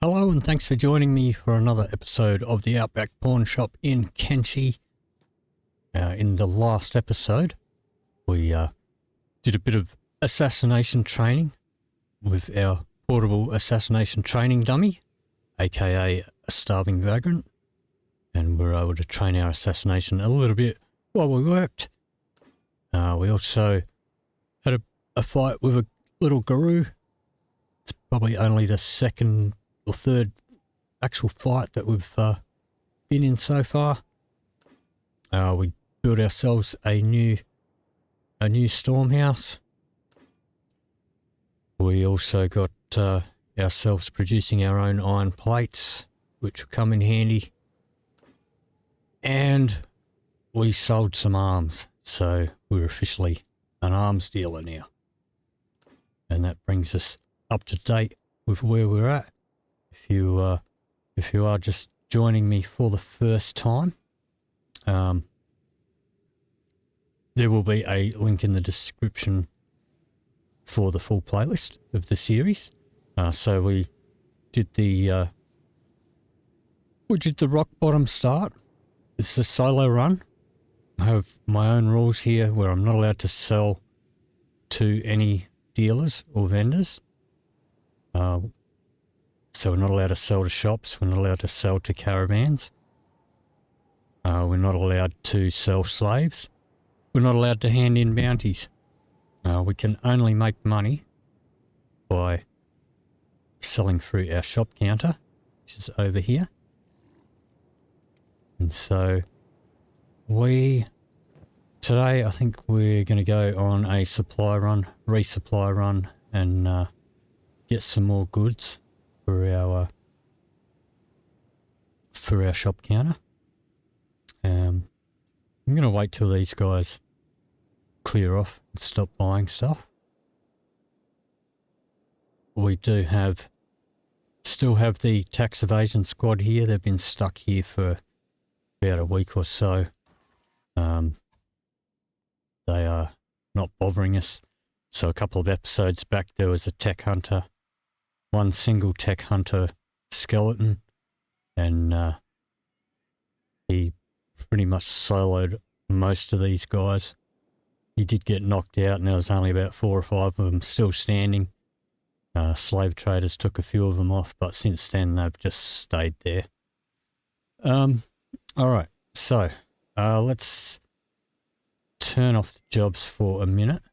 Hello and thanks for joining me for another episode of the Outback Pawn Shop in Kenshi. In the last episode, we did a bit of assassination training with our portable assassination training dummy, aka a starving vagrant, and we were able to train our assassination a little bit while we worked. We also had a fight with a little guru. It's probably only the second or third actual fight that we've been in so far. We built ourselves a new storm house. We also got ourselves producing our own iron plates, which will come in handy. And we sold some arms, so we're officially an arms dealer now. And that brings us up to date with where we're at. If you are just joining me for the first time, there will be a link in the description for the full playlist of the series. So we did the rock bottom start. It's a solo run. I have my own rules here where I'm not allowed to sell to any dealers or vendors. So we're not allowed to sell to shops. We're not allowed to sell to caravans. We're not allowed to sell slaves. We're not allowed to hand in bounties. We can only make money by selling through our shop counter, which is over here. And so today I think we're going to go on a resupply run, and get some more goods for our shop counter. I'm going to wait till these guys clear off and stop buying stuff. We still have the tax evasion squad here. They've been stuck here for about a week or so. They are not bothering us. So a couple of episodes back there was a tech hunter, one single tech hunter skeleton, and he pretty much soloed most of these guys. He did get knocked out, and there was only about 4 or 5 of them still standing. Slave traders took a few of them off, but since then they've just stayed there. All right, so let's turn off the jobs for a minute.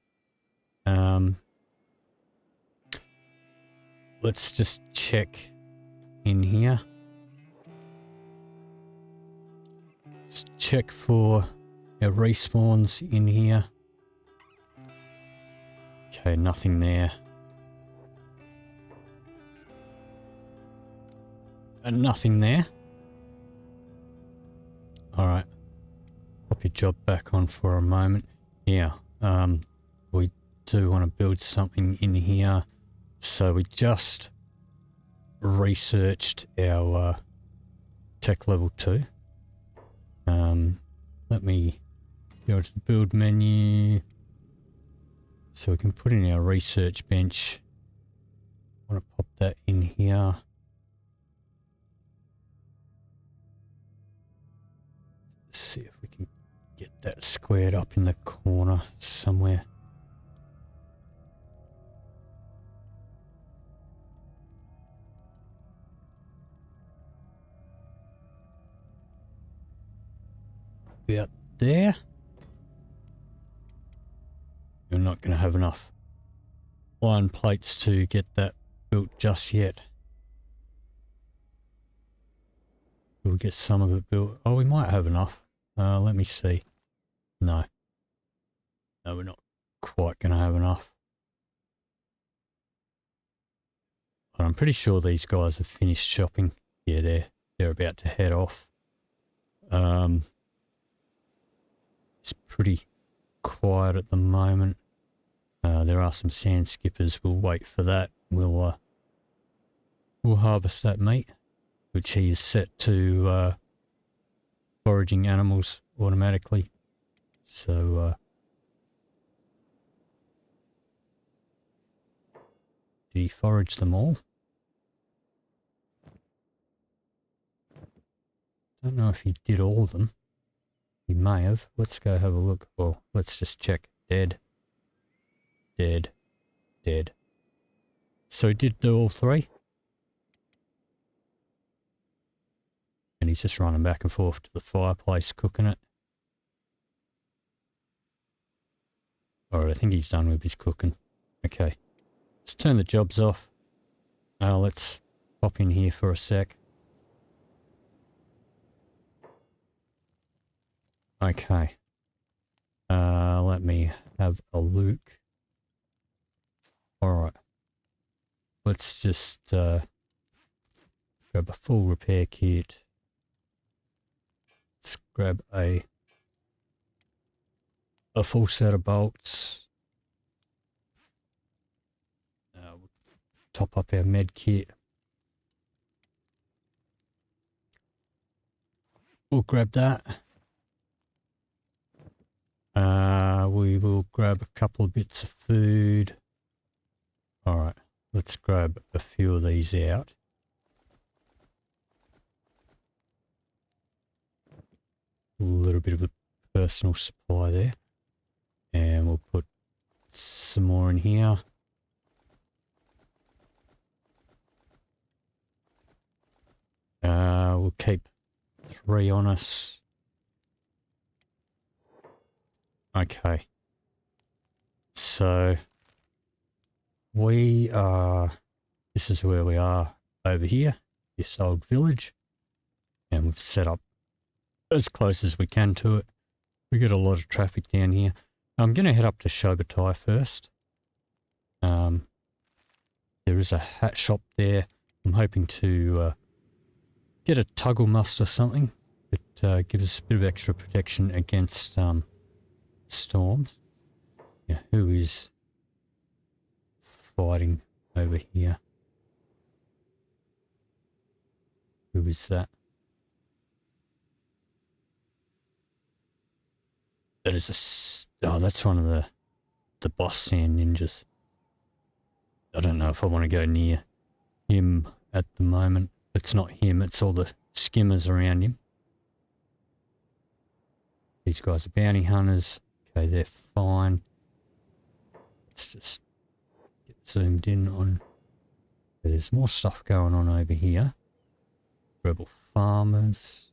Let's just check in here. Let's check for our respawns in here. Okay, nothing there. And nothing there. Alright. Pop your job back on for a moment. Yeah, we do want to build something in here. So we just researched our tech level 2. Let me go to the build menu so we can put in our research bench. I want to pop that in here. Let's see if we can get that squared up in the corner somewhere. About there. You're not going to have enough iron plates to get that built just yet. We'll get some of it built. Oh, we might have enough. Let me see. No, we're not quite going to have enough. But I'm pretty sure these guys have finished shopping. Yeah, they're about to head off. It's pretty quiet at the moment. There are some sand skippers. We'll wait for that. We'll harvest that meat, which he is set to foraging animals automatically. So did he forage them all? Don't know if he did all of them. He may have. Let's go have a look. Well, let's just check. Dead. Dead. Dead. So he did do all 3. And he's just running back and forth to the fireplace cooking it. Alright, I think he's done with his cooking. Okay. Let's turn the jobs off. Let's pop in here for a sec. Okay. Let me have a look. Alright. Let's just grab a full repair kit. Let's grab a full set of bolts. We'll top up our med kit. We'll grab that. We will grab a couple of bits of food. Alright, let's grab a few of these out. A little bit of a personal supply there. And we'll put some more in here. We'll keep 3 on us. Okay. So this is where we are over here, this old village. And we've set up as close as we can to it. We get a lot of traffic down here. I'm going to head up to Sho-Battai first. There is a hat shop there. I'm hoping to get a taglemust or something. It gives us a bit of extra protection against storms. Yeah, who is fighting over here? Who is that? That is oh, that's one of the boss sand ninjas. I don't know if I want to go near him at the moment. It's not him, it's all the skimmers around him. These guys are bounty hunters. Okay, they're fine. Let's just get zoomed in on... There's more stuff going on over here. Rebel farmers.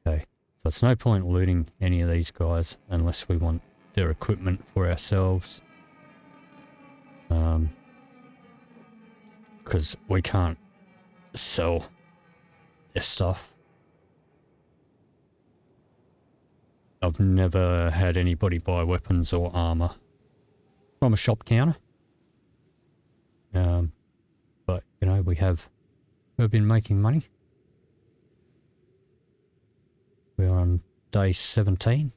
Okay, so it's no point looting any of these guys unless we want their equipment for ourselves. Because we can't sell their stuff. I've never had anybody buy weapons or armor from a shop counter. But, you know, we've been making money. We're on day 17.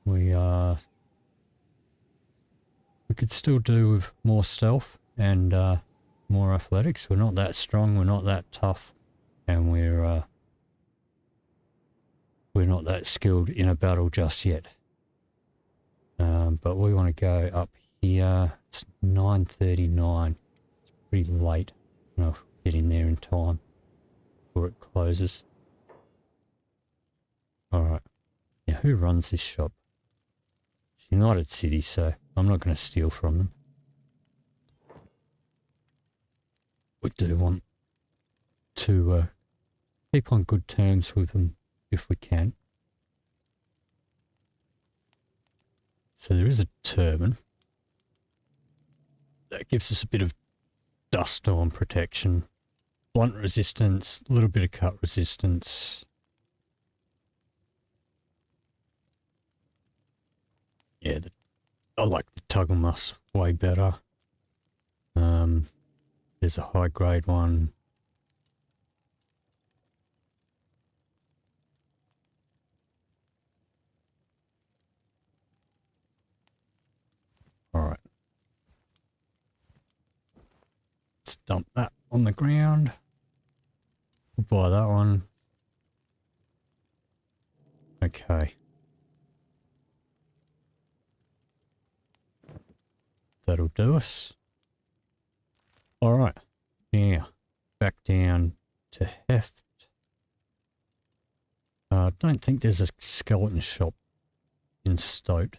We could still do with more stealth and more athletics. We're not that strong, we're not that tough, and we're not that skilled in a battle just yet. But we want to go up here. It's 9:39. It's pretty late. I don't know if we'll get in there in time before it closes. Alright. Now, who runs this shop? It's United City, so I'm not going to steal from them. We do want to keep on good terms with them if we can. So there is a turban. That gives us a bit of dust storm protection. Blunt resistance, a little bit of cut resistance. Yeah, I like the taglemust way better. There's a high grade one. Alright. Let's dump that on the ground. We'll buy that one. Okay. that'll do us. Alright, now back down to heft. I don't think there's a skeleton shop in Stoat.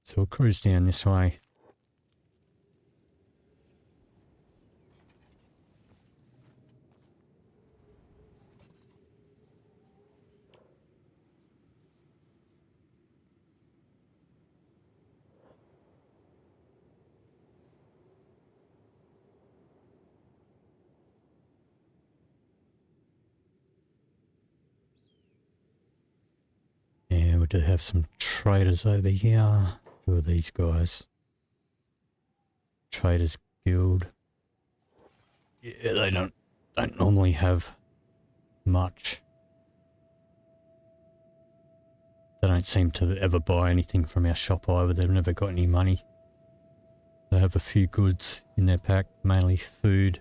So we'll cruise down this way. And we do have some traders over here. Who are these guys? Traders Guild. Yeah, they don't normally have much. They don't seem to ever buy anything from our shop either. They've never got any money. They have a few goods in their pack, mainly food,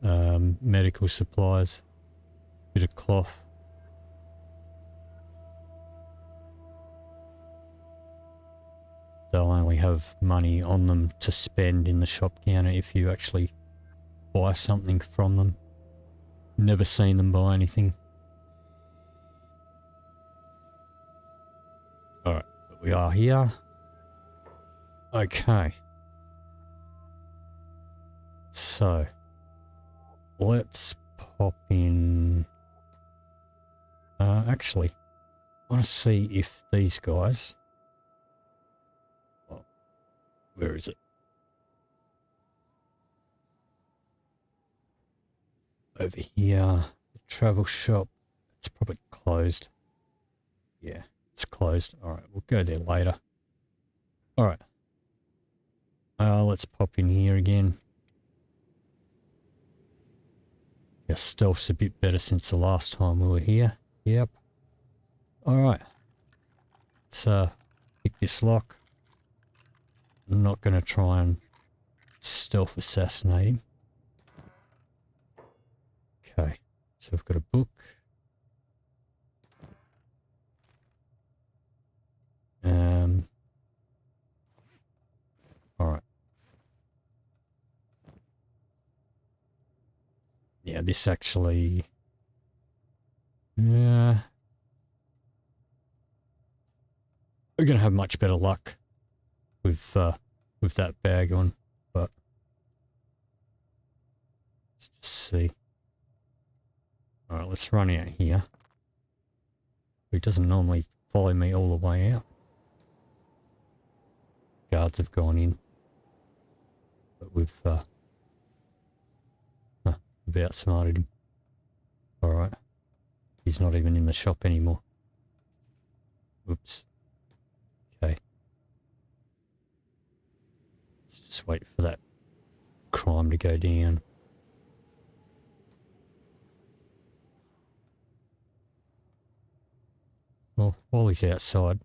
medical supplies, bit of cloth. They'll only have money on them to spend in the shop counter if you actually buy something from them. Never seen them buy anything. Alright, but we are here. Okay. So, let's pop in. Actually, I want to see if these guys. Oh, where is it? Over here, the travel shop. It's probably closed. Yeah, it's closed. Alright, we'll go there later. Alright. Let's pop in here again. Our stealth's a bit better since the last time we were here. Yep. Alright. Let's pick this lock. I'm not going to try and stealth assassinate him. Okay. So we've got a book. Alright. Yeah, this actually... Yeah. We're going to have much better luck with that bag on, but... Let's just see. Alright, let's run out here. He doesn't normally follow me all the way out. Guards have gone in. But we've outsmarted him. Alright. He's not even in the shop anymore. Oops. Okay. Let's just wait for that crime to go down. Well, while he's outside...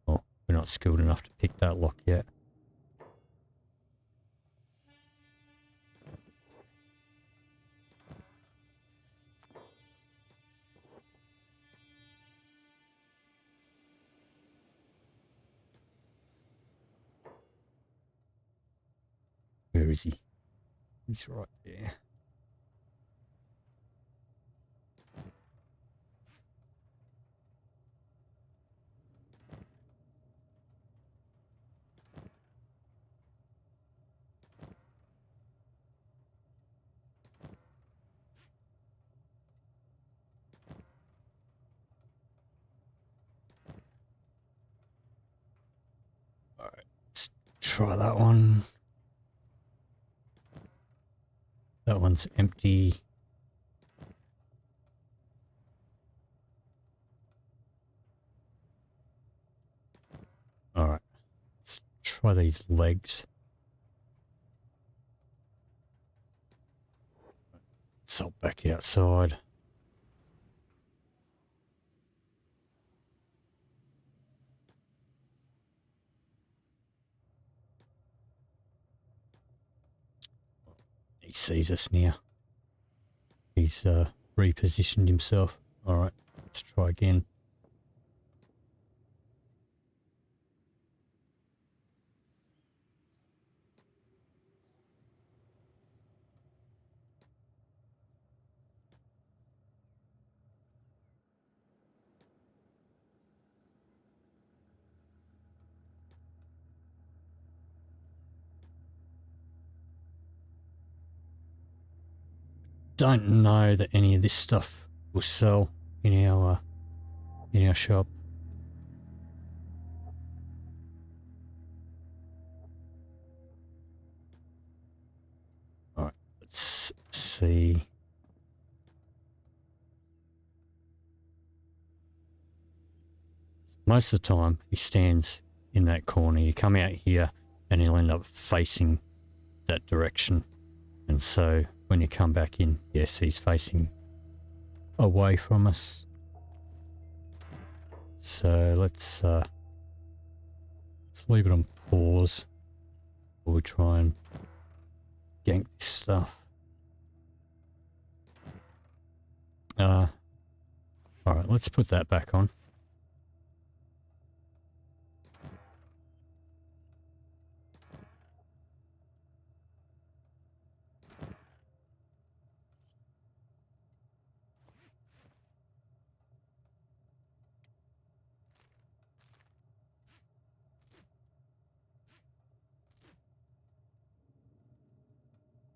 Oh, we're not skilled enough to pick that lock yet. Where is he? He's right there. Alright, let's try that one. That one's empty. Alright, let's try these legs. Let's hop back outside. He sees us now. He's repositioned himself. Alright, let's try again. don't know that any of this stuff will sell in our shop. All right, let's see. Most of the time, he stands in that corner. You come out here, and he'll end up facing that direction. And so when you come back in, yes, he's facing away from us. So let's leave it on pause while we try and gank this stuff. All right, let's put that back on.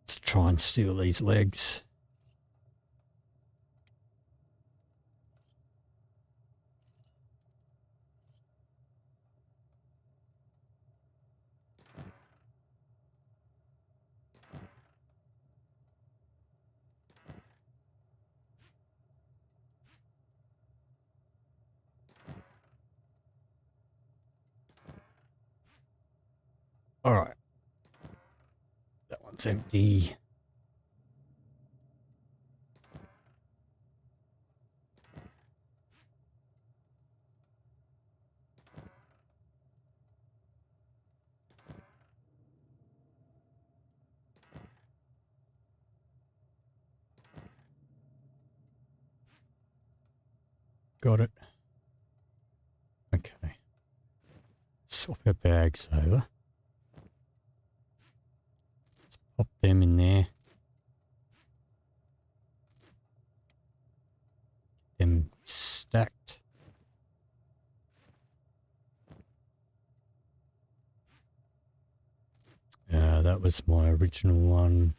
Let's try and steal these legs. All right. That one's empty. Got it. Okay. Swap our bags over. Let's pop them in there. Get them stacked. That was my original one.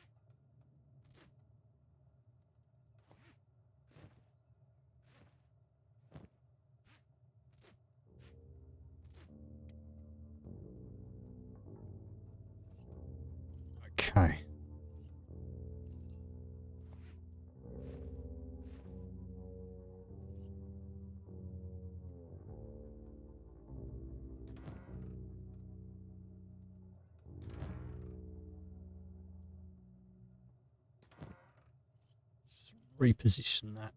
Okay. Let's reposition that.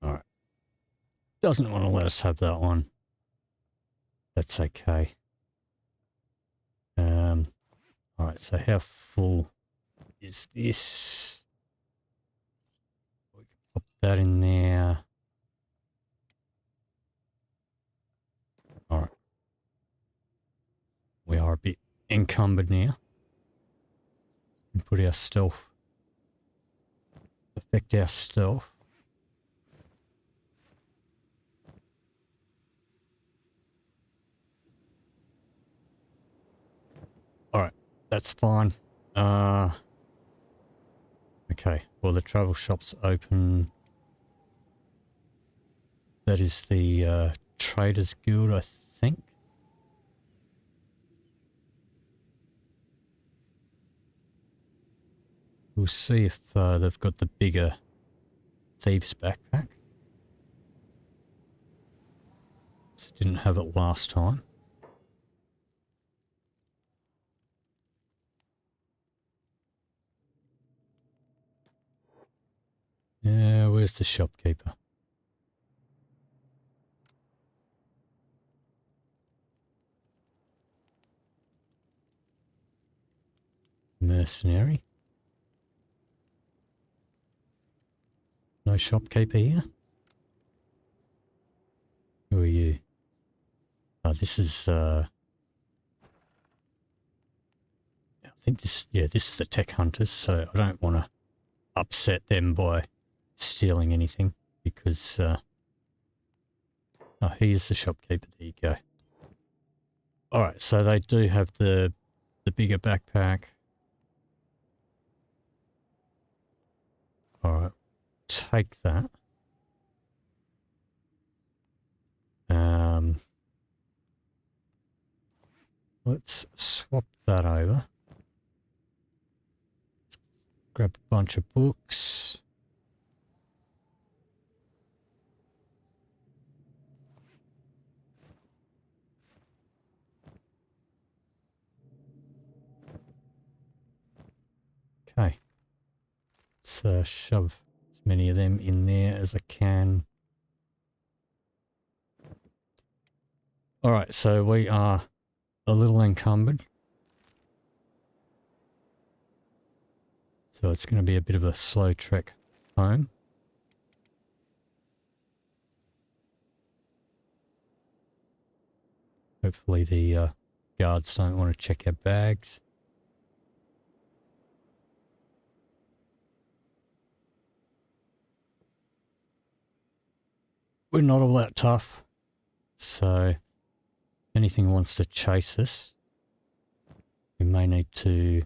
Alright. Doesn't want to let us have that one. That's okay. Alright, so how full is this? We can pop that in there. Alright. We are a bit encumbered now. We can put our stealth. Affect our stealth. Alright, that's fine. Okay, well the travel shop's open. That is the Traders Guild, I think. We'll see if they've got the bigger Thieves backpack. Didn't have it last time. Yeah, where's the shopkeeper? Mercenary. No shopkeeper here? Who are you? Oh, this is, I think this, yeah, this is the tech hunters, so I don't want to upset them by stealing anything because Oh, he is the shopkeeper. There you go. Alright, so they do have the bigger backpack. Alright, take that. Let's swap that over. Let's grab a bunch of books. Okay. Let's shove as many of them in there as I can. Alright, so we are a little encumbered. So it's going to be a bit of a slow trek home. Hopefully the guards don't want to check our bags. We're not all that tough. So if anything wants to chase us, we may need to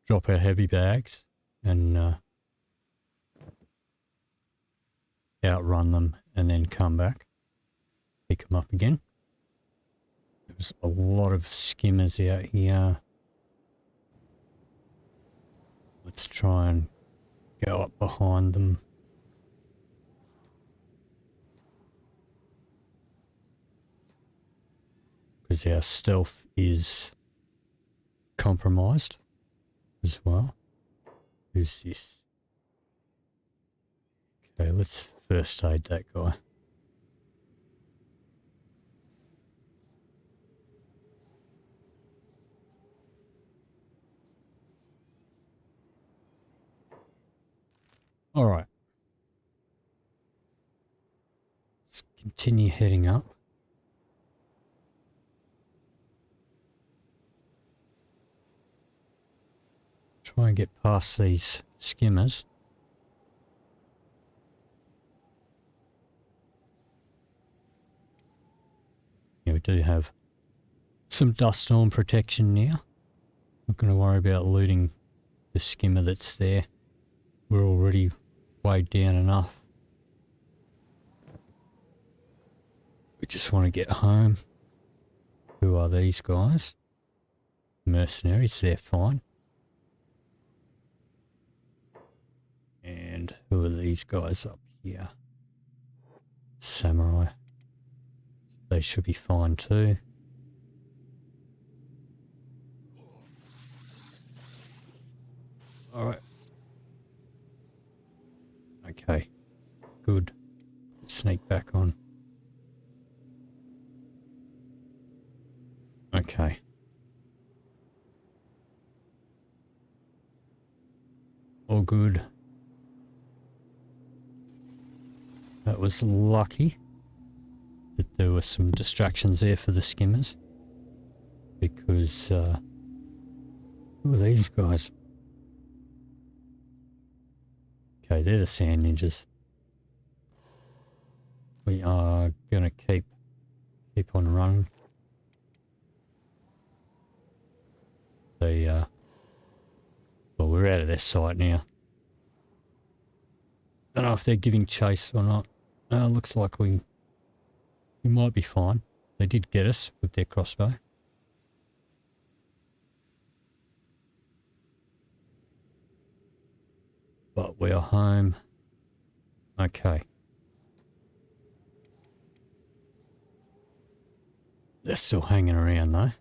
drop our heavy bags and outrun them and then come back, pick them up again. There's a lot of skimmers out here. Let's try and go up behind them. Because our stealth is compromised as well. Who's this? Okay, let's first aid that guy. Alright. Let's continue heading up. Try and get past these skimmers. Yeah, we do have some dust storm protection now. Not going to worry about looting the skimmer that's there. We're already weighed down enough. We just want to get home. Who are these guys? Mercenaries, they're fine. And who are these guys up here? Samurai. They should be fine too. Alright. Okay. Good. Sneak back on. Okay. All good. That was lucky that there were some distractions there for the skimmers. Because, who are these guys? Okay, they're the sand ninjas. We are gonna keep on running. They, well, we're out of their sight now. Don't know if they're giving chase or not. Looks like we might be fine. They did get us with their crossbow. But we are home. Okay. They're still hanging around though.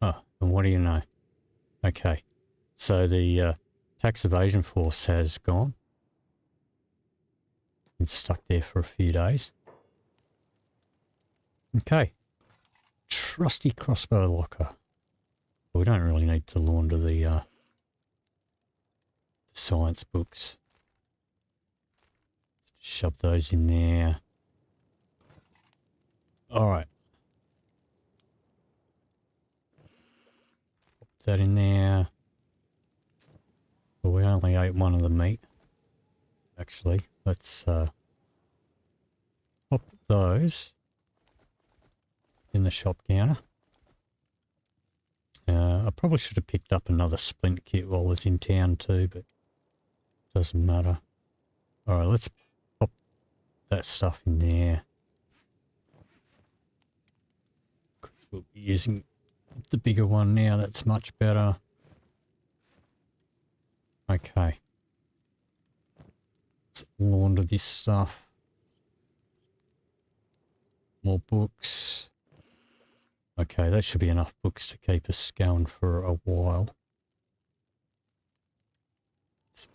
Oh, and what do you know? Okay. So the tax evasion force has gone. Been stuck there for a few days. Okay. Trusty crossbow locker. We don't really need to launder the science books. Let's shove those in there. Alright. Put that in there. Well, we only ate one of the meat. Actually, let's pop those in the shop counter. I probably should have picked up another splint kit while I was in town too, but doesn't matter. Alright, let's pop that stuff in there. We'll be using the bigger one now, that's much better. Okay. Let's launder this stuff. More books. Okay, that should be enough books to keep us going for a while. Let's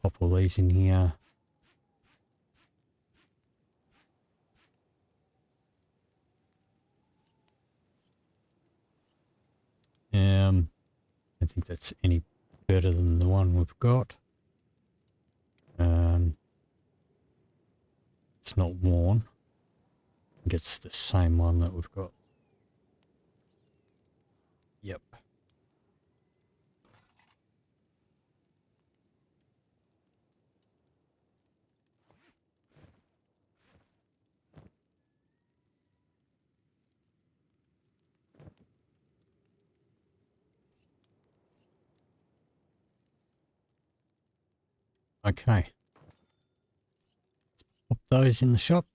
pop all these in here. I don't think that's any better than the one we've got. It's not worn. I think it's the same one that we've got. Yep. Okay. Pop those in the shop.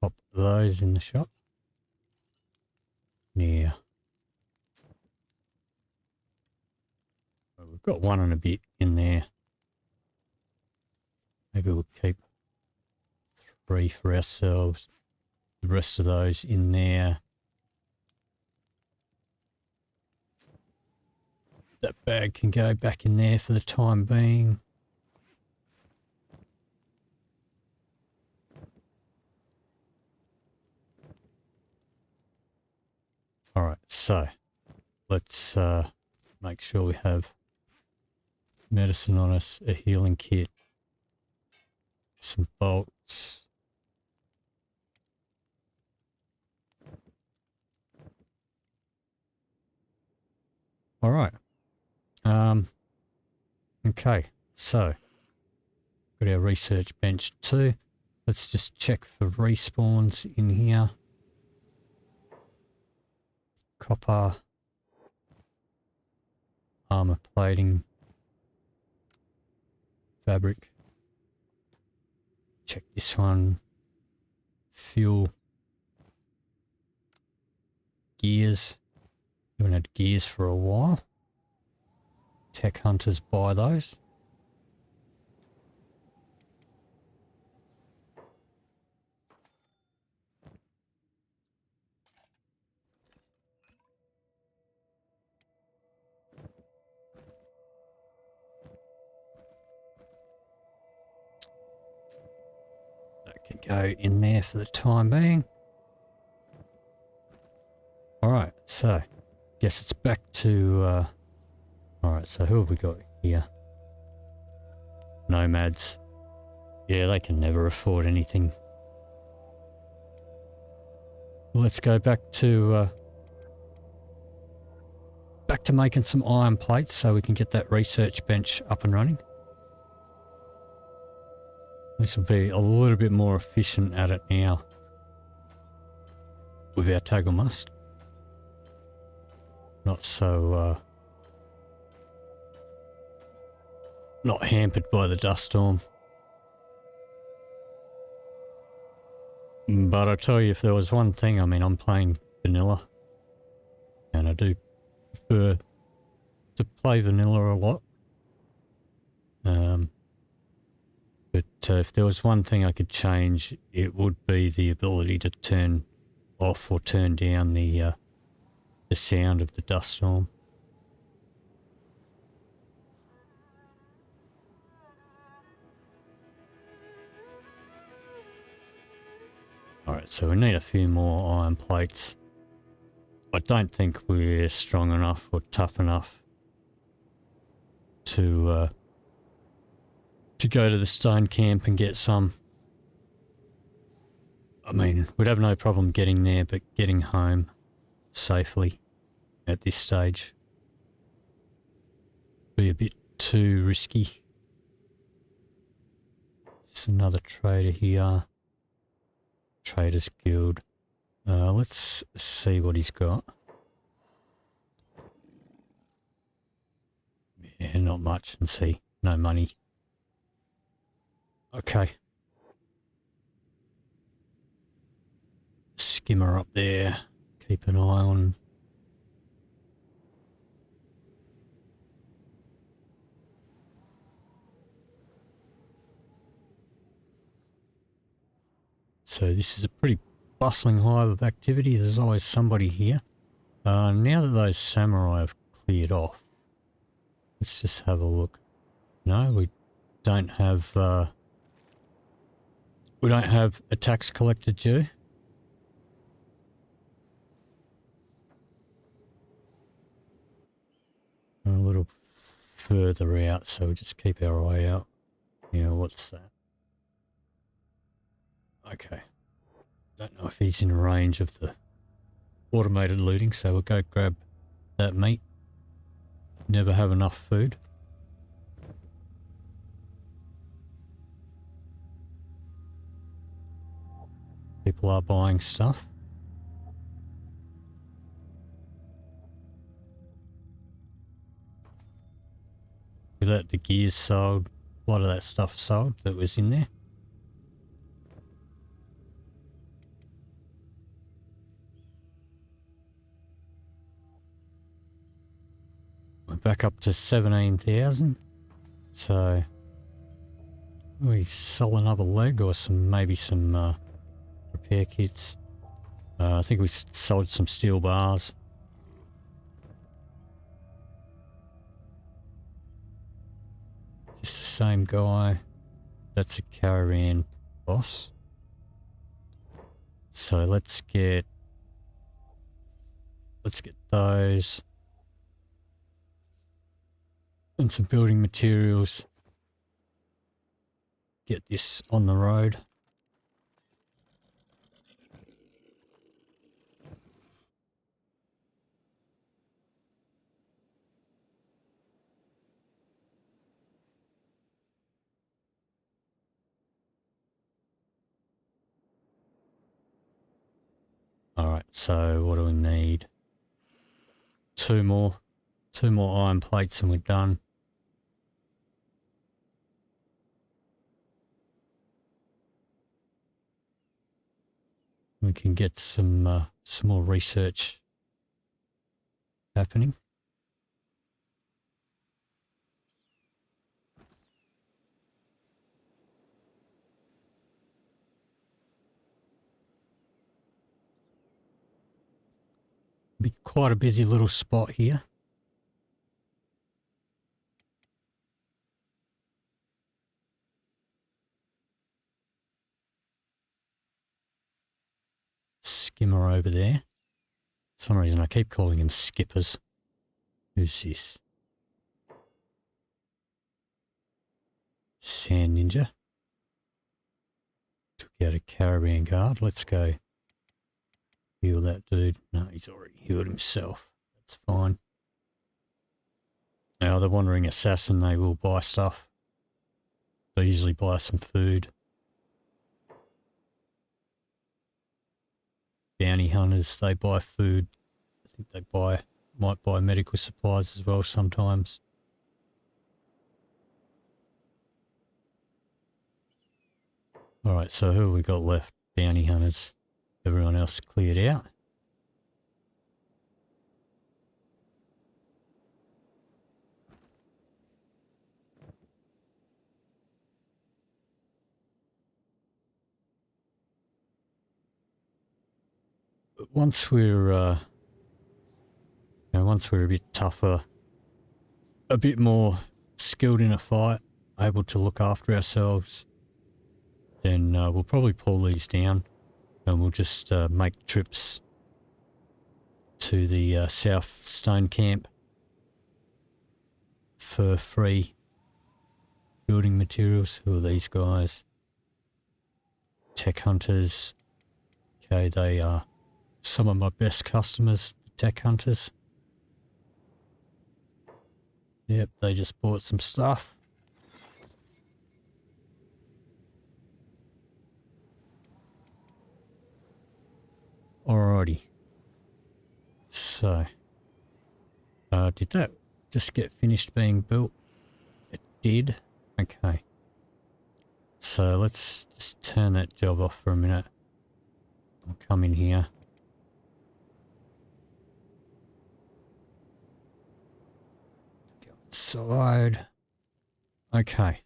Pop those in the shop. Yeah. Well, we've got one and a bit in there. Maybe we'll keep 3 for ourselves. The rest of those in there. That bag can go back in there for the time being. Alright, so let's make sure we have medicine on us, a healing kit, some bolts. Alright. Okay, so got our research bench too. Let's just check for respawns in here. Copper, armor plating, fabric. Check this one. Fuel, gears. Haven't had gears for a while. Tech hunters buy those. That can go in there for the time being. Alright, so guess it's back to alright, so who have we got here? Nomads. Yeah, they can never afford anything. Let's go back to making some iron plates so we can get that research bench up and running. This will be a little bit more efficient at it now with our taglemust. Not so not hampered by the dust storm. But I tell you, if there was one thing, I mean, I'm playing vanilla, and I do prefer to play vanilla a lot. But if there was one thing I could change, it would be the ability to turn off or turn down the sound of the dust storm. Alright, so we need a few more iron plates. I don't think we're strong enough or tough enough to go to the stone camp and get some. I mean, we'd have no problem getting there, but getting home safely at this stage be a bit too risky. There's another trader here. Traders Guild. Let's see what he's got. Yeah, not much. And see, no money. Okay. Skimmer up there. Keep an eye on. So this is a pretty bustling hive of activity. There's always somebody here. Now that those samurai have cleared off, let's just have a look. No, we don't have a tax collector due. We're a little further out, so we'll just keep our eye out. Yeah, what's that? Okay. Don't know if he's in range of the automated looting, so we'll go grab that meat. Never have enough food. People are buying stuff. That the gears sold, a lot of that stuff sold that was in there. We're back up to 17,000. So we sell another leg or maybe some repair kits. I think we sold some steel bars. Just the same guy. That's a caravan boss. So let's get those. And some building materials. Get this on the road. Alright, so what do we need? Two more iron plates and we're done. We can get some more research happening. Be quite a busy little spot here. Skimmer over there. For some reason I keep calling him skippers. Who's this? Sand Ninja. Took out a caravan guard. Let's go heal that dude. No, he's already healed himself. That's fine. Now the wandering assassin, they will buy stuff. They usually buy some food. Bounty hunters, they buy food. I think they might buy medical supplies as well sometimes. Alright, so who have we got left? Bounty hunters. Everyone else cleared out. But once we're a bit tougher, a bit more skilled in a fight, able to look after ourselves, then we'll probably pull these down and we'll just make trips to the South Stone Camp for free building materials. Who are these guys? Tech hunters. Okay, they are some of my best customers, the tech hunters. Yep, they just bought some stuff. Alrighty. So, did that just get finished being built? It did. Okay. So let's just turn that job off for a minute. I'll come in here. Go inside. Okay.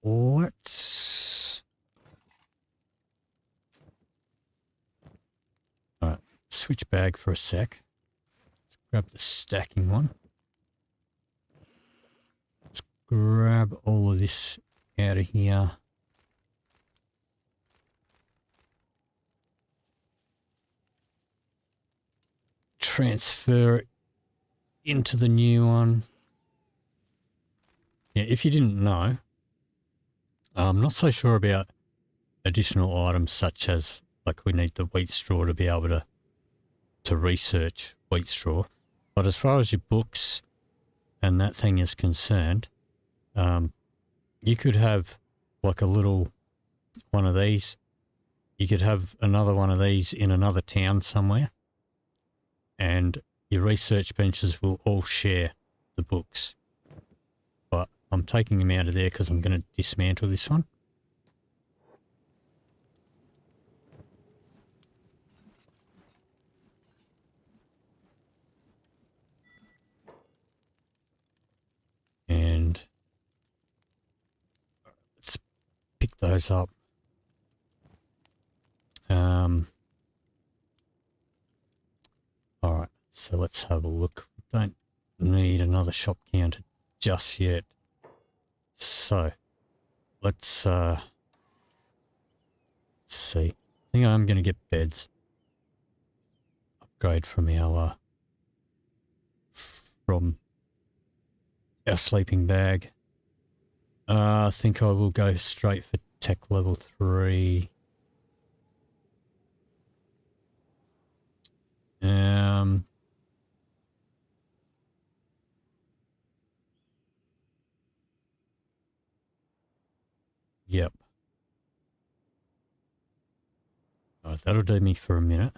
Let's... Alright, switch bag for a sec. Let's grab the stacking one. Let's grab all of this out of here. Transfer it into the new one. Yeah, if you didn't know, I'm not so sure about additional items such as, like, we need the wheat straw to be able to research wheat straw. But as far as your books and that thing is concerned, you could have like a little one of these. You could have another one of these in another town somewhere, and your research benches will all share the books. But I'm taking them out of there because I'm going to dismantle this one. And let's pick those up. All right, so let's have a look. We don't need another shop counter just yet. So let's see. I think I'm going to get beds. Upgrade from our sleeping bag. I think I will go straight for tech level 3. Yep. Alright, that'll do me for a minute.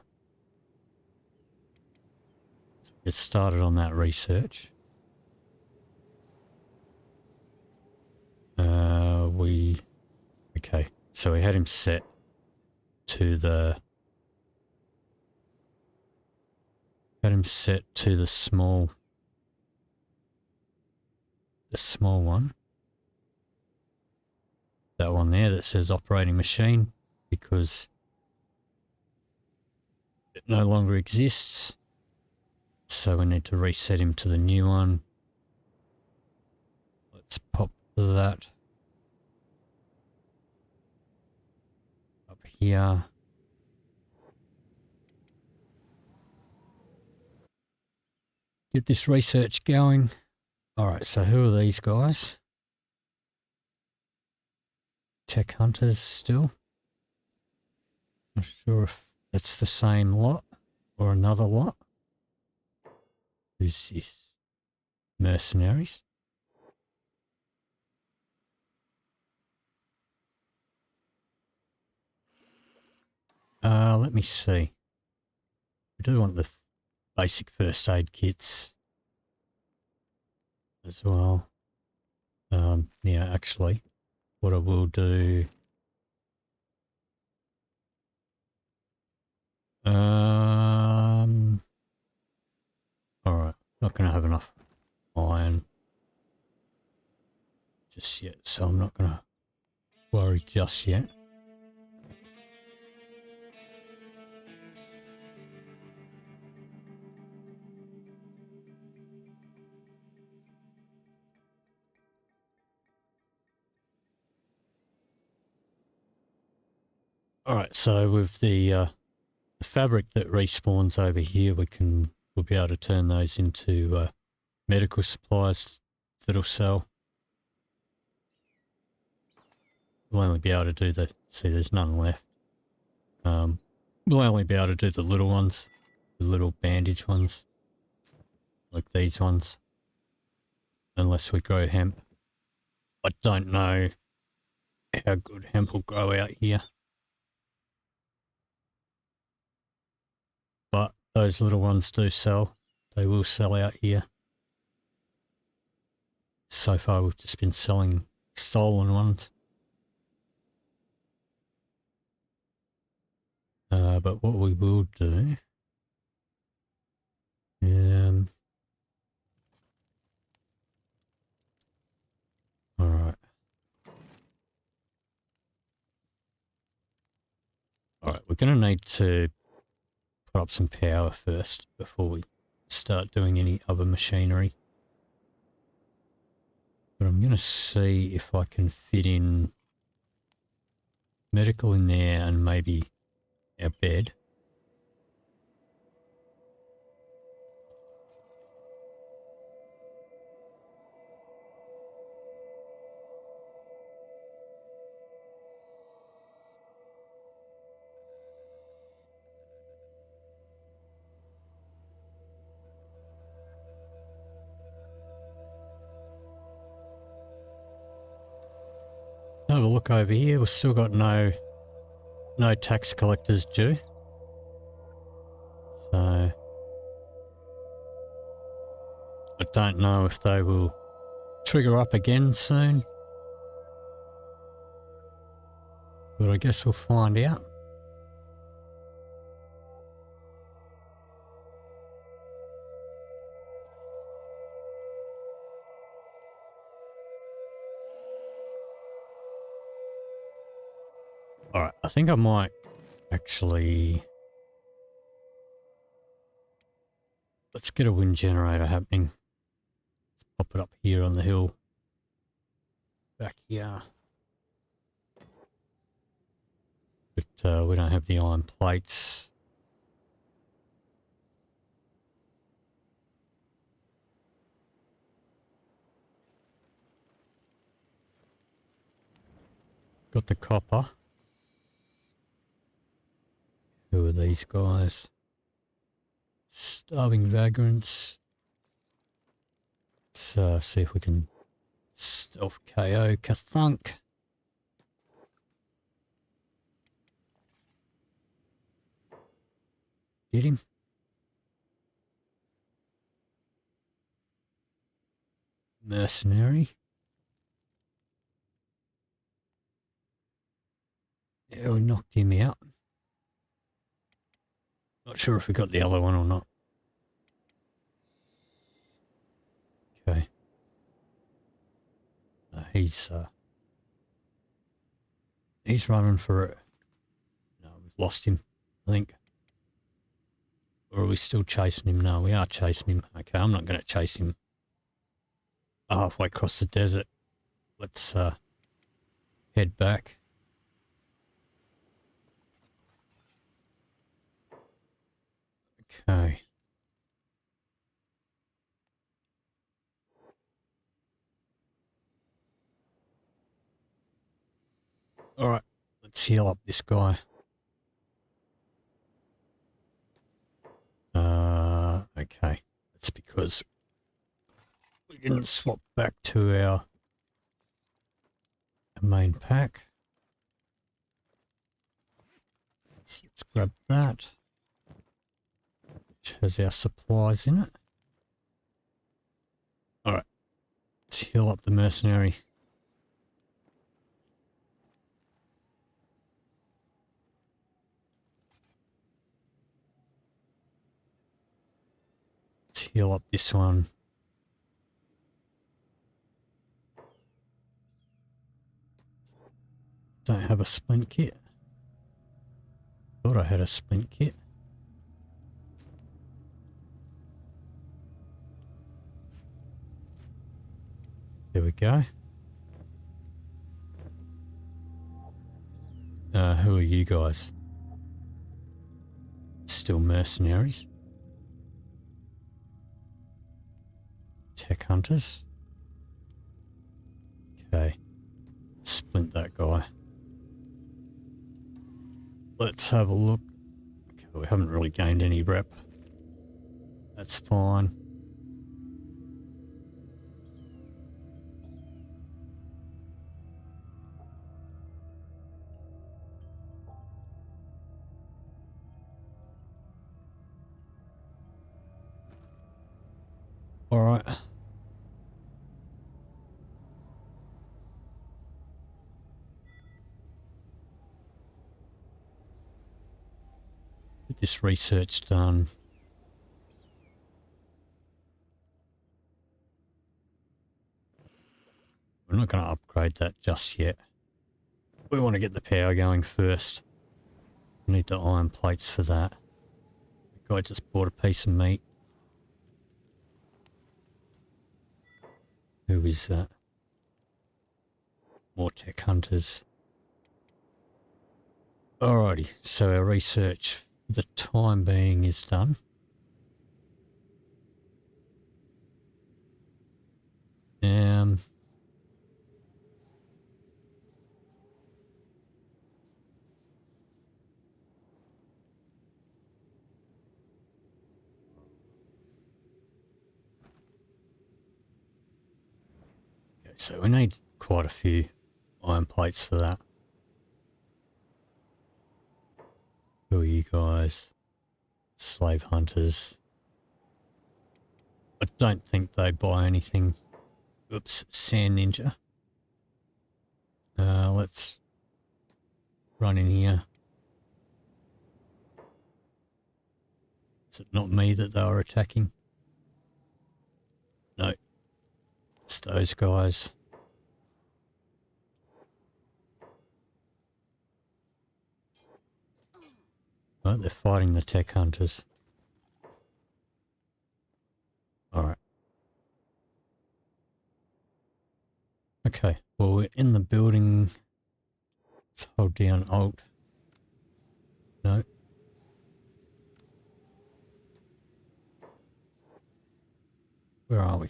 So get started on that research. Okay, so we had him set to the small one. That one there that says operating machine, because it no longer exists. So we need to reset him to the new one. Let's pop that up here. Get this research going. Alright, so who are these guys? Tech hunters still. Not sure if it's the same lot or another lot. Who's this? Mercenaries. Let me see. We do want the basic first aid kits as well. Yeah, actually, what I will do... Alright, not going to have enough iron just yet, so I'm not going to worry just yet. Alright, so with the fabric that respawns over here, we'll be able to turn those into medical supplies that'll sell. We'll only be able to do see, there's none left. We'll only be able to do the little ones, the little bandage ones, like these ones, unless we grow hemp. I don't know how good hemp will grow out here. those little ones do sell. They will sell out here. So far we've just been selling stolen ones. But what we will do... Alright. Alright, we're going to need to put up some power first before we start doing any other machinery. But I'm going to see if I can fit in medical in there and maybe our bed. Have a look over here. We've still got no tax collectors due. So I don't know if they will trigger up again soon. But I guess we'll find out. Alright, I think I might actually... Let's get a wind generator happening. Let's pop it up here on the hill. Back here. But we don't have the iron plates. Got the copper. Who are these guys? Starving vagrants. Let's see if we can stealth KO Kathunk. Get him. Mercenary. Yeah, we knocked him out. Not sure if we got the other one or not. Okay. He's running for it. No, we've lost him, I think. Or are we still chasing him? No, we are chasing him. Okay, I'm not going to chase him halfway across the desert. Let's head back. Okay. Alright, let's heal up this guy. Okay. That's because we didn't swap back to our main pack. Let's grab that. Which has our supplies in it. Alright. Let's heal up the mercenary. Let's heal up this one. Don't have a splint kit. Thought I had a splint kit. There we go. Who are you guys? Still mercenaries? Tech hunters? Okay. Splint that guy. Let's have a look. Okay, we haven't really gained any rep. That's fine. Alright. Get this research done. We're not going to upgrade that just yet. We want to get the power going first. We need the iron plates for that. The guy just bought a piece of meat. Who is that? More tech hunters. Alrighty, so our research for the time being is done. Okay, so we need quite a few iron plates for that. Who are you guys? Slave hunters. I don't think they buy anything. Oops, sand ninja. Let's run in here. Is it not me that they were attacking? No, it's those guys. Oh, they're fighting the tech hunters. Alright. Okay, well we're in the building. Let's hold down Alt. No. Where are we?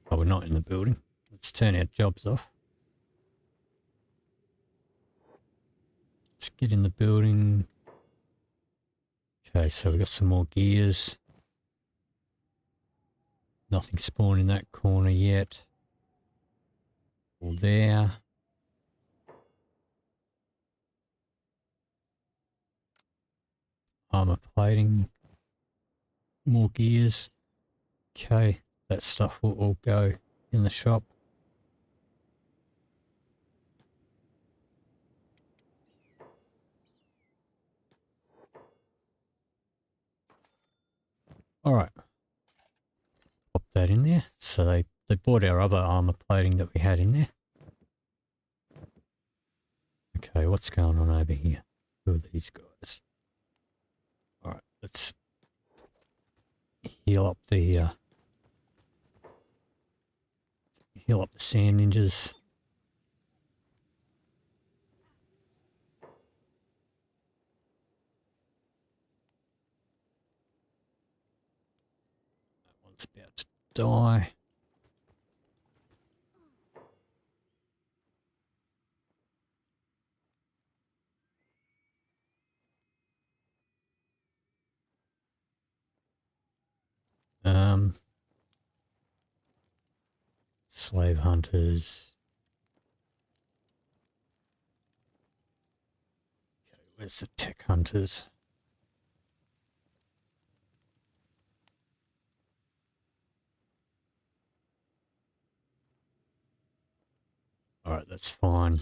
Oh, we're not in the building. Let's turn our jobs off. Let's get in the building. Okay, so we've got some more gears. Nothing spawned in that corner yet. All there. Armor plating. More gears. Okay, that stuff will all go in the shop. Alright. Pop that in there. So they bought our other armor plating that we had in there. Okay, what's going on over here? Who are these guys? Alright, let's heal up the sand ninjas. That one's about to die. Slave hunters. Okay, where's the tech hunters? Alright, that's fine.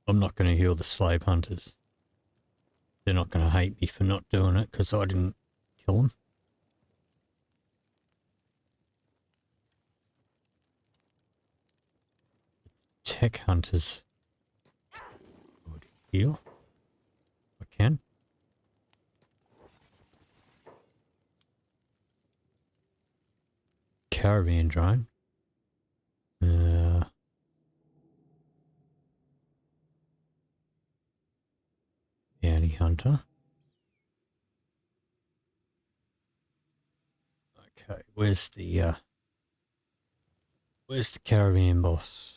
I'm not going to heal the slave hunters. They're not going to hate me for not doing it because I didn't kill them. Tech hunters. I would heal if I can. Caravan drone. Bounty hunter. Okay, where's the caravan boss?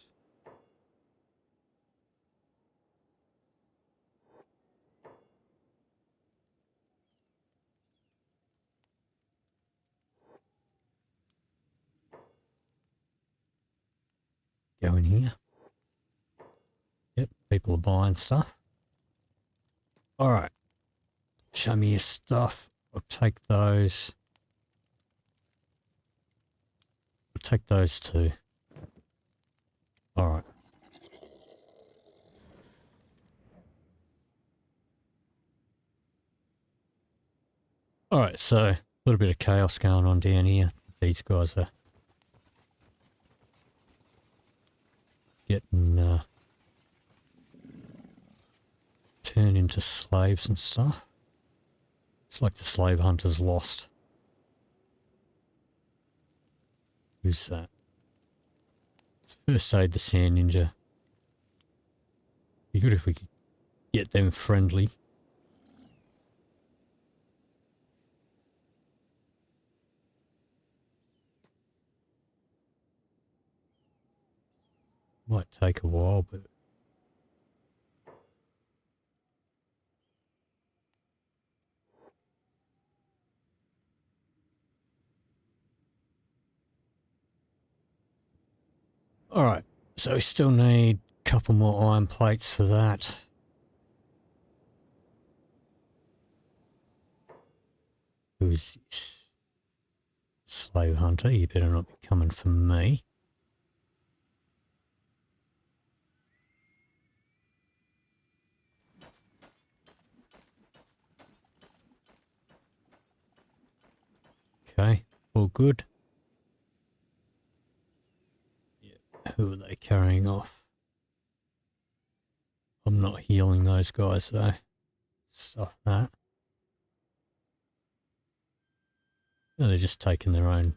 Go in here. Yep, people are buying stuff. Alright. Show me your stuff. I'll take those. I'll take those too. Alright. Alright, so a little bit of chaos going on down here. These guys are getting turned into slaves and stuff. It's like the slave hunter's lost. Who's that? It's first aid the sand ninja. Be good if we could get them friendly. Might take a while, but alright, so we still need a couple more iron plates for that. Who is this? Slave hunter, you better not be coming for me. Okay, all good. Yeah, who are they carrying off? I'm not healing those guys though. Stuff that. No, they're just taking their own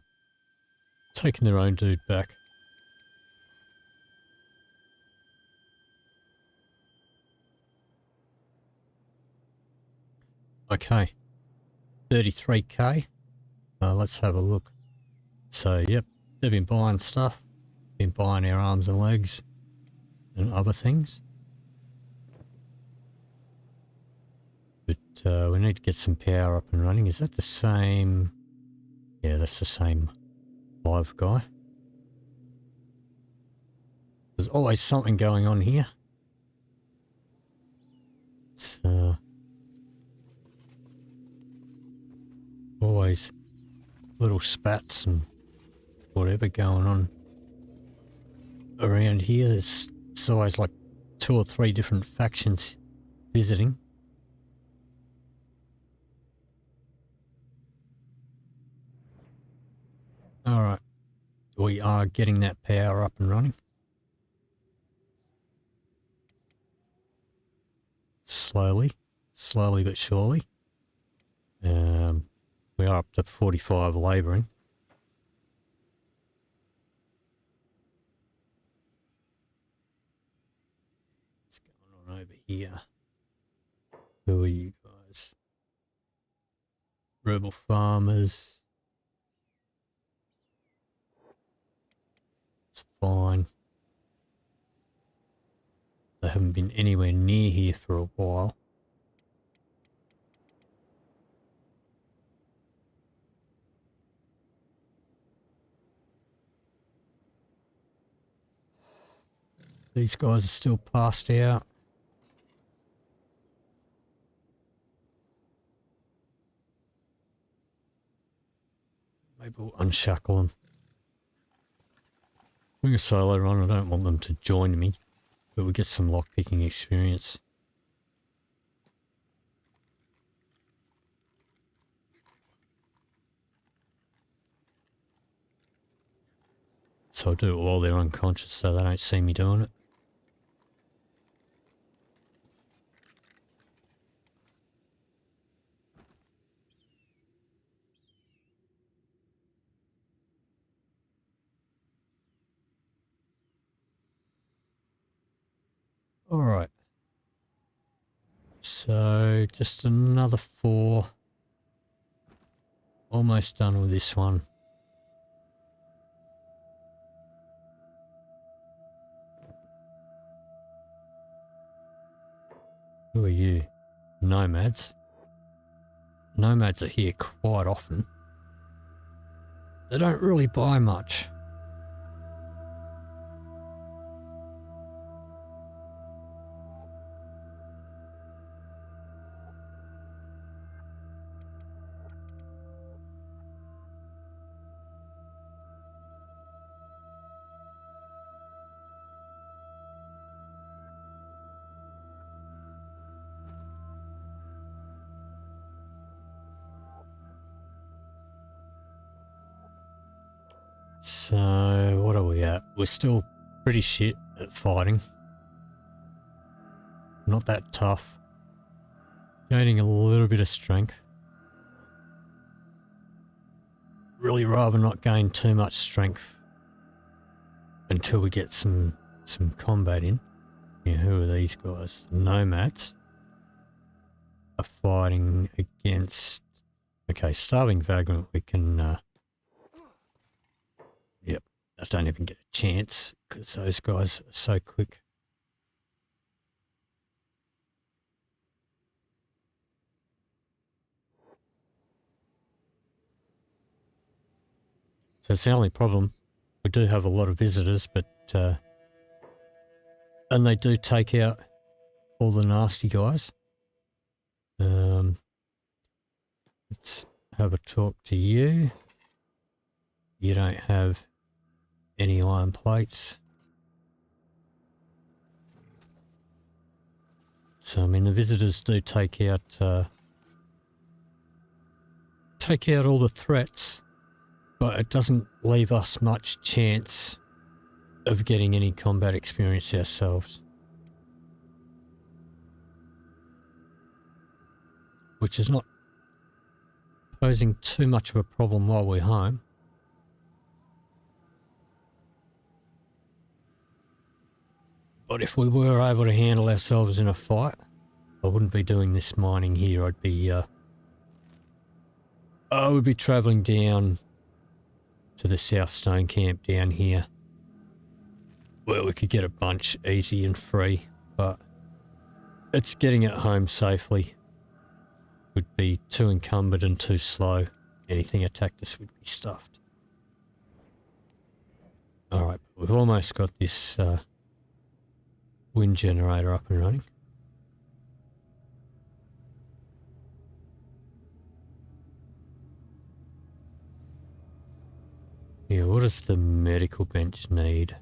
dude back. Okay, 33k. Let's have a look. So, yep, they've been buying stuff. Been buying our arms and legs and other things. But we need to get some power up and running. Is that the same? Yeah, that's the same live guy. There's always something going on here. It's always little spats and whatever going on around here. It's always like 2 or 3 different factions visiting. Alright, we are getting that power up and running. Slowly but surely. We are up to 45 labouring. What's going on over here? Who are you guys? Rebel farmers. It's fine. They haven't been anywhere near here for a while. These guys are still passed out. Maybe we'll unshackle them. Doing a solo run, I don't want them to join me, but we'll get some lockpicking experience. So I'll do it while they're unconscious so they don't see me doing it. Alright. So just another 4. Almost done with this one. Who are you? Nomads. Nomads are here quite often. They don't really buy much. So, what are we at? We're still pretty shit at fighting. Not that tough. Gaining a little bit of strength. Really rather not gain too much strength until we get some combat in. Yeah, who are these guys? The nomads are fighting against... Okay, starving vagrant we can... Yep, I don't even get a chance because those guys are so quick. So it's the only problem. We do have a lot of visitors, but... and they do take out all the nasty guys. Let's have a talk to you. You don't have any iron plates. So, I mean, the visitors do take out all the threats, but it doesn't leave us much chance of getting any combat experience ourselves. Which is not posing too much of a problem while we're home. But if we were able to handle ourselves in a fight, I wouldn't be doing this mining here. I would be travelling down to the South Stone camp down here, where we could get a bunch easy and free, but it's getting it home safely. Would be too encumbered and too slow. Anything attacked us would be stuffed. Alright, we've almost got this wind generator up and running. Yeah, what does the medical bench need?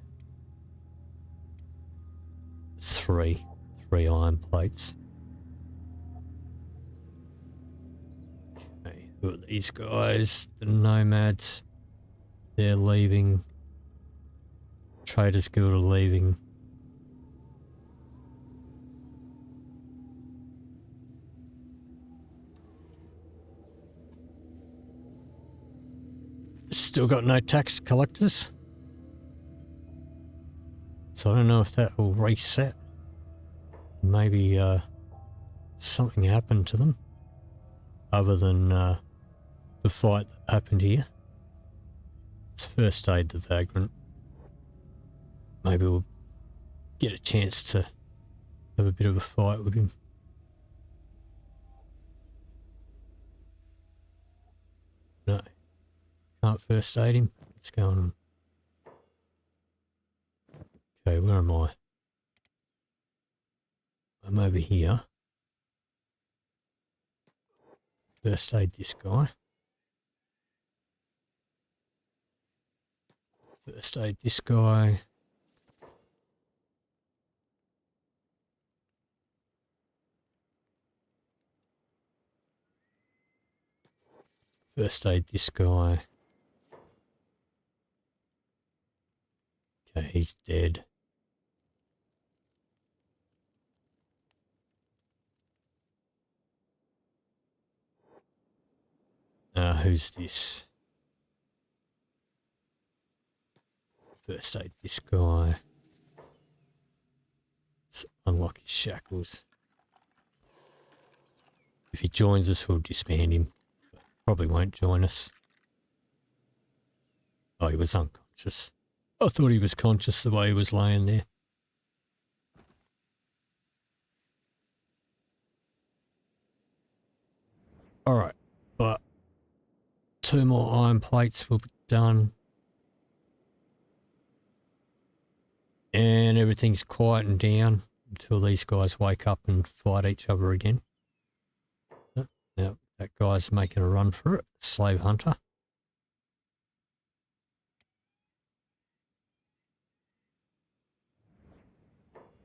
3 iron plates. Okay, who are these guys? The nomads. They're leaving. Traders Guild are leaving. Still got no tax collectors. So I don't know if that will reset. Maybe something happened to them other than the fight that happened here. Let's first aid the vagrant. Maybe we'll get a chance to have a bit of a fight with him. No. Can't first aid him. What's going on? Okay, where am I? I'm over here. First aid this guy. First aid this guy. First aid this guy. Okay, he's dead. Who's this? First aid this guy. Let's unlock his shackles. If he joins us, we'll disband him. Probably won't join us. Oh, he was unconscious. I thought he was conscious the way he was laying there. Alright, but 2 more iron plates will be done. And everything's quieting down until these guys wake up and fight each other again. Now, that guy's making a run for it. Slave hunter.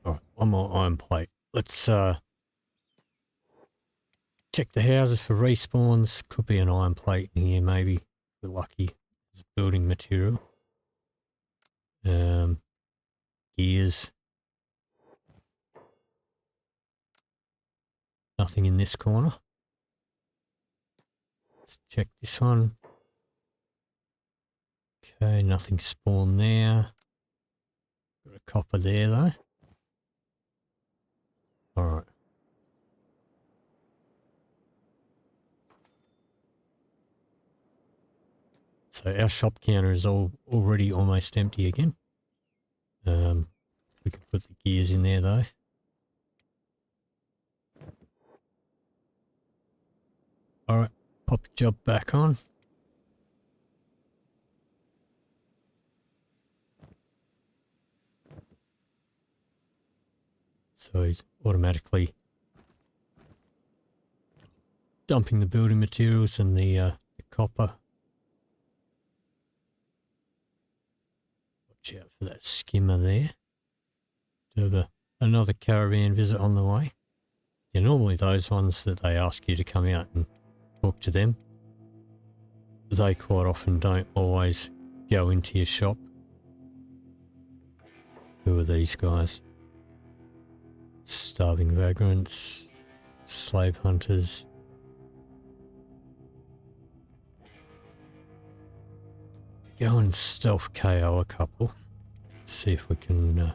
Alright, 1 more iron plate. Let's check the houses for respawns. Could be an iron plate in here, maybe. If we're lucky. It's building material. gears. Nothing in this corner. Let's check this one. Okay, nothing spawned there. Got a copper there though. Alright. So our shop counter is already almost empty again. We can put the gears in there though. Alright, pop your job back on. So he's automatically dumping the building materials and the copper. Watch out for that skimmer there. Do have another caravan visit on the way. Yeah, normally those ones that they ask you to come out and talk to them, they quite often don't always go into your shop. Who are these guys? Starving vagrants, slave hunters. Go and stealth KO a couple. See if we can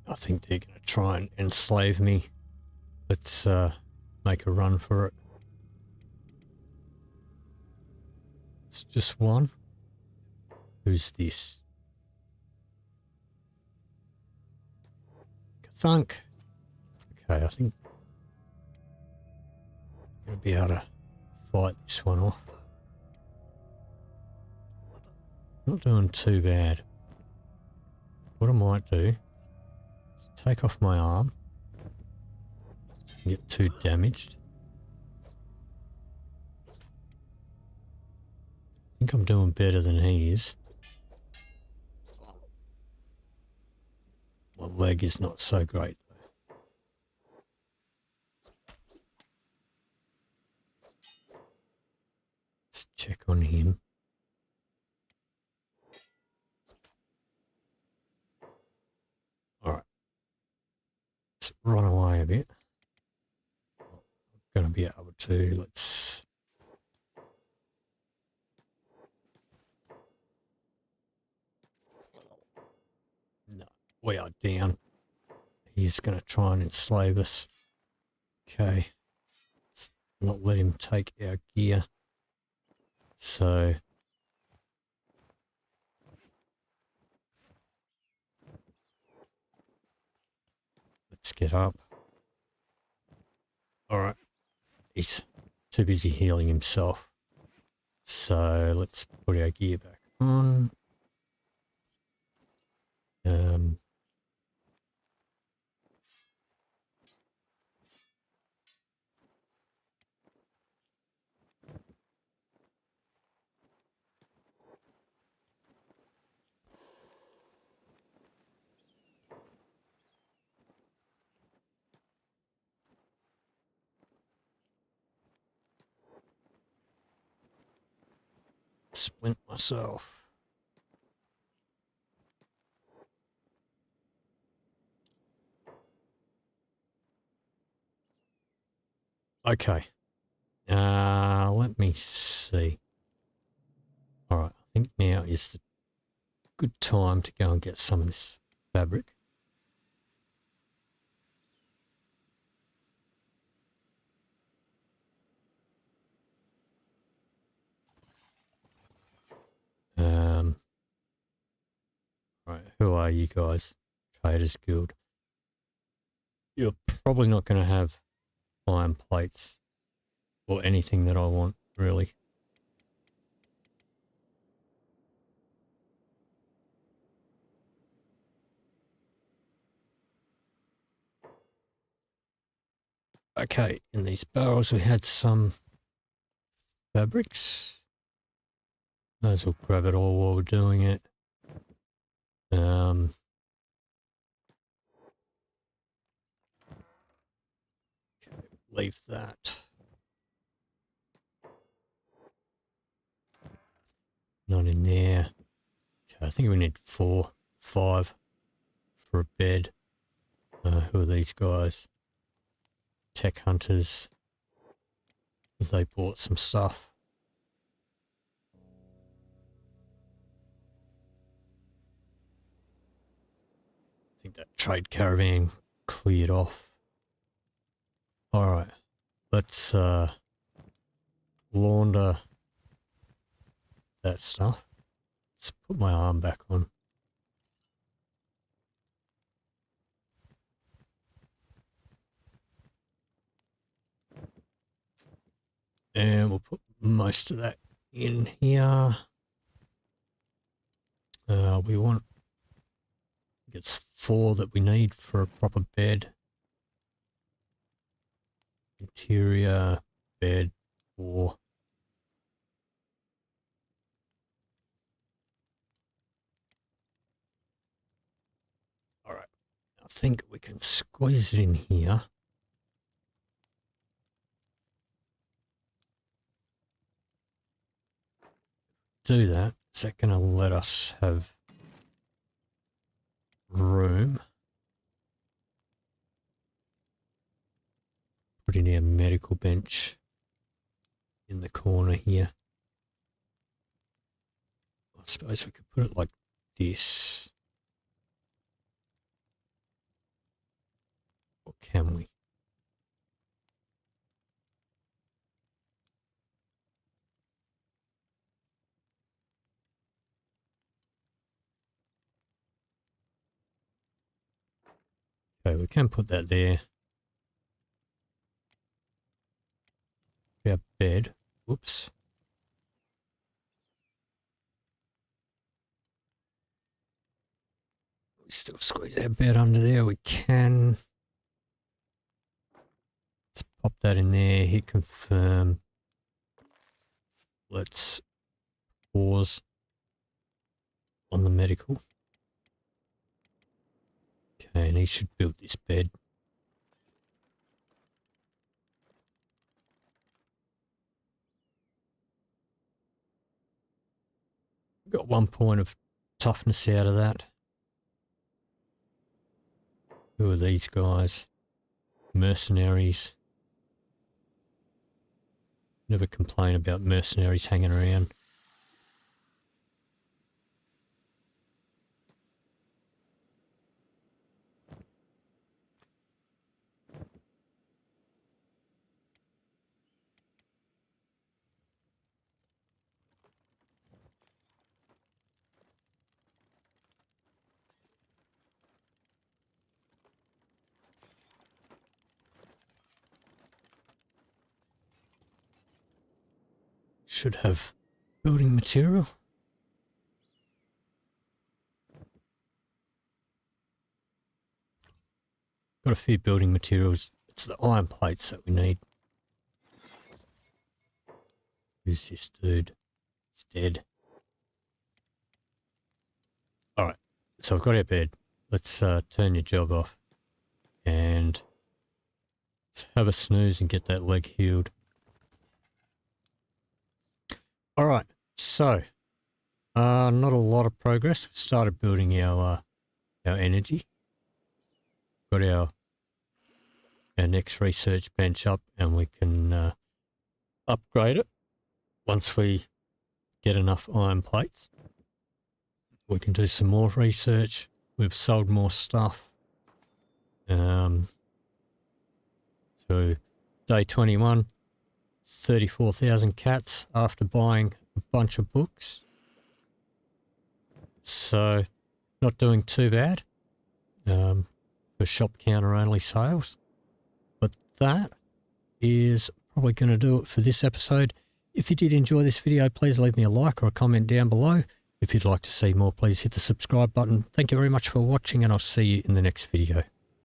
I think they're going to try and enslave me. Let's make a run for it. It's just one. Who's this? Thunk. Okay, I think I'm going to be able to fight this one off. Not doing too bad. What I might do is take off my arm. Doesn't get too damaged. I think I'm doing better than he is. My leg is not so great though. Let's check on him. Alright. Let's run away a bit. I'm going to be able to. Let's... No, we are down. He's going to try and enslave us. Okay. Let's not let him take our gear. So... let's get up. Alright. He's too busy healing himself. So let's put our gear back on. Splint myself. Okay. Let me see. Alright, I think now is the good time to go and get some of this fabric. Right, who are you guys? Traders Guild. You're probably not going to have iron plates or anything that I want, really. Okay, in these barrels we had some fabrics. May as well grab it all while we're doing it. Okay, leave that. None in there. Okay, I think we need 4, 5 for a bed. Who are these guys? Tech hunters. They bought some stuff. I think that trade caravan cleared off. Alright, let's launder that stuff. Let's put my arm back on. And we'll put most of that in here. We want, I think it's 4 that we need for a proper bed. Interior bed 4. Alright, I think we can squeeze it in here. Do that. Is that going to let us have room? Put in our medical bench in the corner here. I suppose we could put it like this. Or can we? Okay, we can put that there. Our bed. Whoops. We still squeeze our bed under there. We can. Let's pop that in there. Hit confirm. Let's pause on the medical. Okay, and he should build this bed. Got 1 point of toughness out of that. Who are these guys? Mercenaries. Never complain about mercenaries hanging around. Should have building material. Got a few building materials. It's the iron plates that we need. Who's this dude? He's dead. Alright, so I've got our bed. Let's turn your job off. And let's have a snooze and get that leg healed. Alright, so not a lot of progress. We started building our energy. Got our next research bench up, and we can upgrade it once we get enough iron plates. We can do some more research. We've sold more stuff. So day 21, 34,000 cats after buying a bunch of books. So not doing too bad for shop counter only sales. But that is probably going to do it for this episode. If you did enjoy this video, please leave me a like or a comment down below. If you'd like to see more, please hit the subscribe button. Thank you very much for watching, and I'll see you in the next video.